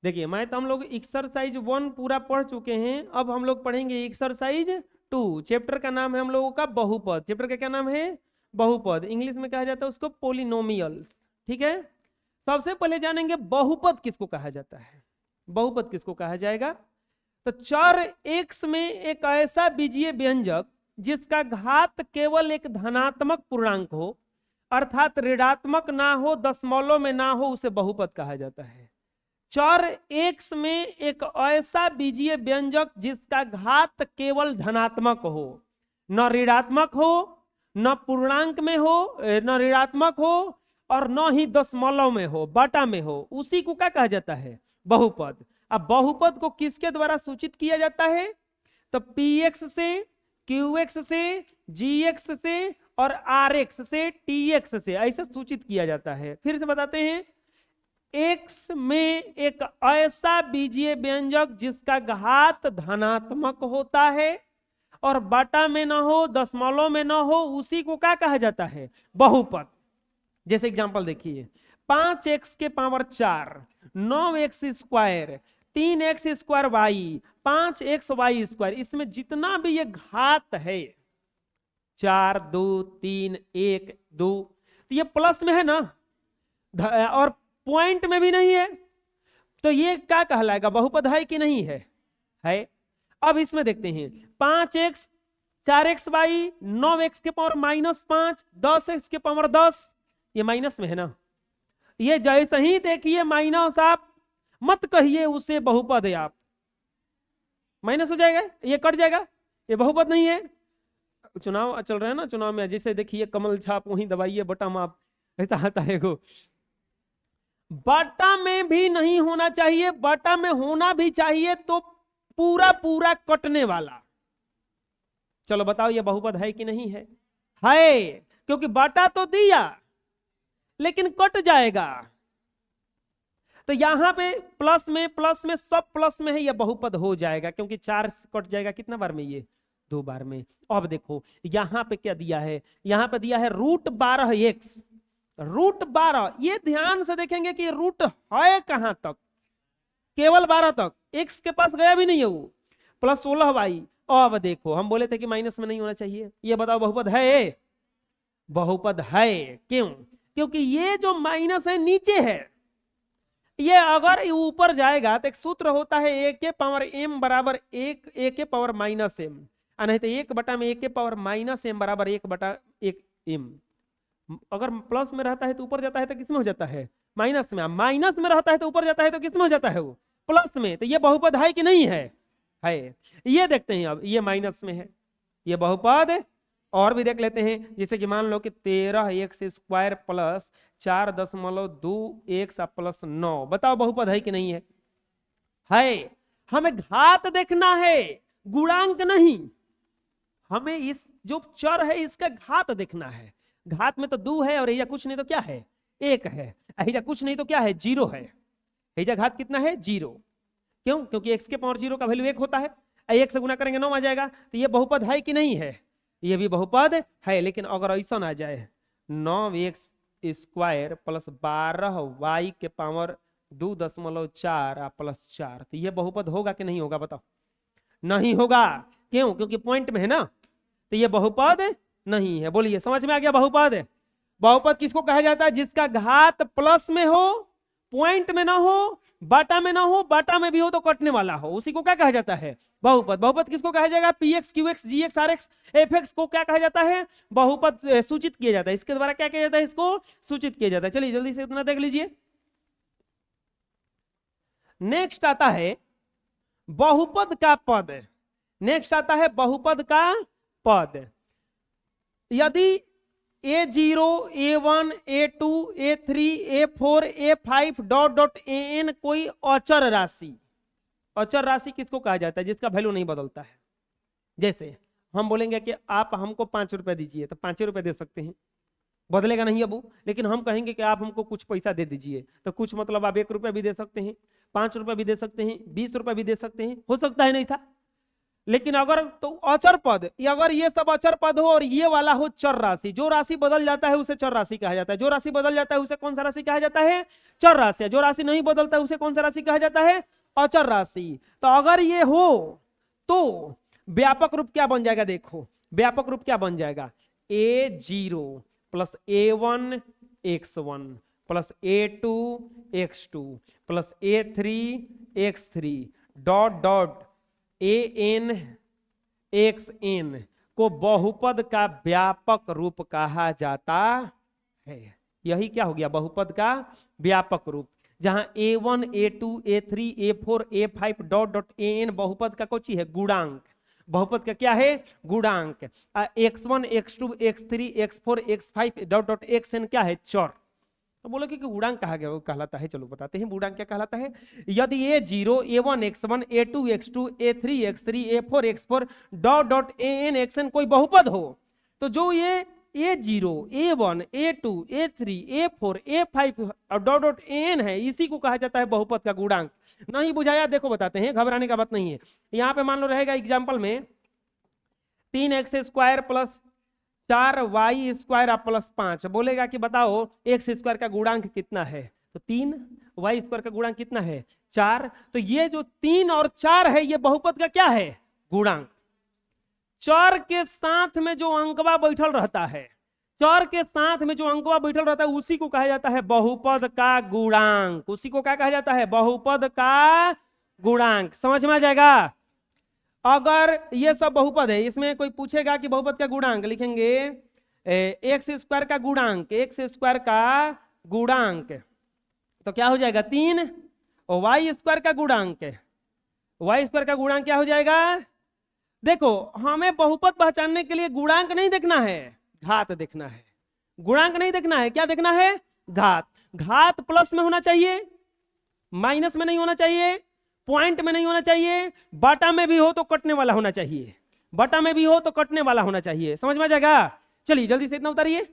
देखिए मैं तो हम लोग एक्सरसाइज 1 पूरा पढ़ चुके हैं, अब हम लोग पढ़ेंगे एक्सरसाइज 2। चैप्टर का नाम है हम लोगों का बहुपद। चैप्टर का क्या नाम है? बहुपद। इंग्लिश में कहा जाता है उसको पोलिनोमियल्स। ठीक है, सबसे पहले जानेंगे बहुपद किसको कहा जाता है। बहुपद किसको कहा जाएगा? तो चर x में एक ऐसा बीजीय व्यंजक जिसका घात केवल एक धनात्मक पूर्णांक हो, अर्थात ऋणात्मक ना हो, दशमलव में ना हो, उसे बहुपद कहा जाता है। चर x में एक ऐसा बीजीय व्यंजक जिसका घात केवल धनात्मक हो, न ऋणात्मक हो, न पूर्णांक में हो, न ऋणात्मक हो, और न ही दशमलव में हो, बटा में हो, उसी को क्या कहा जाता है? बहुपद। अब बहुपद को किसके द्वारा सूचित किया जाता है? तो px से, qx से, gx से और rx से, tx से ऐसे सूचित किया जाता है। फिर से बताते हैं, x में एक ऐसा बीजीय व्यंजक जिसका घात धनात्मक होता है और बटा में ना हो, दशमलव में ना हो, उसी को क्या कहा जाता है? बहुपद। जैसे एग्जांपल देखिए, 5x के power 4, 9x square, 3x square y, 5x वाई स्क्वायर, इसमें जितना भी ये घात है 4, 2, 3, 1, 2, तो ये प्लस में है ना, और पॉइंट में भी नहीं है, तो ये क्या कहलाएगा? बहुपद है कि नहीं है? है। अब इसमें देखते हैं, 5x, 4x वाई, 9x के पावर -5, 10x के पावर 10, ये माइनस में है ना, ये जैसे ही देखिए माइनस, आप मत कहिए उसे बहुपद है, आप माइनस हो जाएगा, ये कट जाएगा, ये बहुपद नहीं है। चुनाव चल रहा है ना, चुनाव में जैसे देखिए कमल छाप वहीं दबाइए बटा माप, ऐसा आता है को। बटा में भी नहीं होना चाहिए, बटा में होना भी चाहिए तो पूरा पूरा कटने वाला। चलो बताओ ये बहुपद है कि नहीं है? है, क्योंकि बटा तो दिया लेकिन कट जाएगा। तो यहां पे प्लस में सब प्लस में है, यह बहुपद हो जाएगा, क्योंकि 4 कट जाएगा कितना बार में? ये 2 बार में। अब देखो यहां पे क्या दिया है, यहां पे दिया है √12x, √12। ये ध्यान से देखेंगे कि रूट है कहां तक? केवल 12 तक, x के पास गया भी नहीं है वो, +16y। अब देखो हम बोले थे कि माइनस में नहीं होना चाहिए, ये बताओ बहुपद है? बहुपद है। क्यों? क्योंकि ये जो माइनस है नीचे है, ये अगर ऊपर जाएगा तो एक सूत्र होता है a के पावर m बराबर 1 a के पावर -m, नहीं तो 1 बटा में a के पावर -m बराबर 1 बटा 1 m। अगर प्लस में रहता है तो ऊपर जाता है तो किसमें हो जाता है? माइनस में। माइनस में रहता है तो ऊपर जाता है तो किसमें हो जाता है? वो प्लस में। तो ये बहुपद है कि नहीं है? है। ये देखते हैं, अब ये माइनस में है, ये बहुपद है। और भी देख लेते हैं, जैसे कि मान लो कि 13x square plus 4.2x plus 9, बताओ बहुपद है कि नहीं है? है। हमें घात देखना है, गुणांक नहीं। हमें इस जो चर है इसका घात देखना है। घात में तो 2 है और या कुछ नहीं तो क्या है? 1 है। या कुछ नहीं तो क्या है? 0 है। या घात कितना है? 0। क्यों? क्योंकि x के पावर 0 का वैल्यू 1 होता है, 1 से गुना करेंगे 9 आ जाएगा। तो ये बहुपद है कि नहीं है? ये भी बहुपद है। लेकिन अगर ऐसा आ जाए 9x स्क्वायर प्लस 12y के पावर 2.4 प्लस 4, तो ये बहुपद होगा कि नहीं होगा? बताओ। नहीं होगा। क्यों? क्योंकि पॉइंट में है ना, तो ये बहुपद नहीं है। बोलिए, समझ में आ गया? बहुपद। बहुपद किसको कहा जाता है? जिसका घात प्लस में हो, पॉइंट में ना हो, बटा में ना हो, बटा में भी हो तो कटने वाला हो, उसी को क्या कहा जाता है? बहुपद। बहुपद किसको कहा जाएगा? px, qx, gx, rx, fx को क्या कहा जाता है? बहुपद सूचित किया जाता है। इसके द्वारा क्या किया जाता है? इसको सूचित किया जाता है। चलिए जल्दी से इतना देख लीजिए। नेक्स्ट आता है बहुपद का पद। नेक्स्ट आता है बहुपद का पद। यदि a0, a1, a2, a3, a4, a5 dot dot an कोई अचर राशि, अचर राशि किसको कहा जाता है? जिसका वैल्यू नहीं बदलता है। जैसे हम बोलेंगे कि आप हमको 5 रुपए दीजिए, तो 5 रुपए दे सकते हैं, बदलेगा नहीं अब। लेकिन हम कहेंगे कि आप हमको कुछ पैसा दे दीजिए, तो कुछ मतलब आप 1 रुपया भी दे सकते हैं, 5 रुपए भी दे सकते हैं, 20 रुपए भी दे सकते हैं, हो सकता है नहीं था। लेकिन अगर तो अचर पद, अगर ये सब अचर पद हो और ये वाला हो चर राशि, जो राशि बदल जाता है उसे चर राशि कहा जाता है, जो राशि बदल जाता है उसे कौन सा राशि कहा जाता है? चर राशि। जो राशि नहीं बदलता है उसे कौन सा राशि कहा जाता है? अचर राशि। तो अगर ये हो तो व्यापक रूप क्या बन जाएगा? देखो व्यापक रूप क्या बन जाएगा? a0 plus a1 x1 plus a2 x2 plus a3 x3 dot dot an xn को बहुपद का व्यापक रूप कहा जाता है। यही क्या हो गया? बहुपद का व्यापक रूप, जहां a1 a2 a3 a4 a5 dot dot an बहुपद का कोची है? गुणांक। बहुपद का क्या है? गुणांक। x1 x2 x3 x4 x5 dot dot xn क्या है? चर। तो बोलो कि गुणांक कहा गया, वो कहलाता है, चलो बताते हैं गुणांक क्या कहलाता है। यदि a0 a1 x1 a2 x2 a3 x3 a4 x4 dot dot an xn कोई बहुपद हो, तो जो ये a0 a1 a2 a3 a4 a5 dot dot an है, इसी को कहा जाता है बहुपद का गुणांक। नहीं बुझाया? देखो बताते हैं, घबराने का बात नहीं है। यहाँ पे मान लो रहेगा एग्जाम्पल में 3x square plus 4y square plus 5, बोलेगा कि बताओ x स्क्वायर का गुणांक कितना है? तो 3, y स्क्वायर का गुणांक कितना है? 4। तो ये जो 3 और 4 है ये बहुपद का क्या है? गुणांक। चर के साथ में जो अंकवा बैठल रहता है, चर के साथ में जो अंकवा बैठल रहता है उसी को कहा जाता है बहुपद का गुणांक। उसी को क्या कहा जाता है? बहुपद का गुणांक। समझ में आ जाएगा? अगर ये सब बहुपद है, इसमें कोई पूछेगा कि बहुपद का गुणांक, लिखेंगे एक्स स्क्वायर का गुणांक, एक्स स्क्वायर का गुणांक तो क्या हो जाएगा? 3, और वाई स्क्वायर का गुणांक, वाई स्क्वायर का गुणांक क्या हो जाएगा? देखो हमें बहुपद पहचानने के लिए गुणांक नहीं देखना है, घात देखना है। गुणांक नहीं देखना है, क्या देखना है? घात। घात प्लस में होना चाहिए, माइनस में नहीं होना चाहिए, पॉइंट में नहीं होना चाहिए, बाटा में भी हो तो कटने वाला होना चाहिए, बाटा में भी हो तो कटने वाला होना चाहिए। समझ में आ जाएगा? चलिए जल्दी से इतना उतारिए।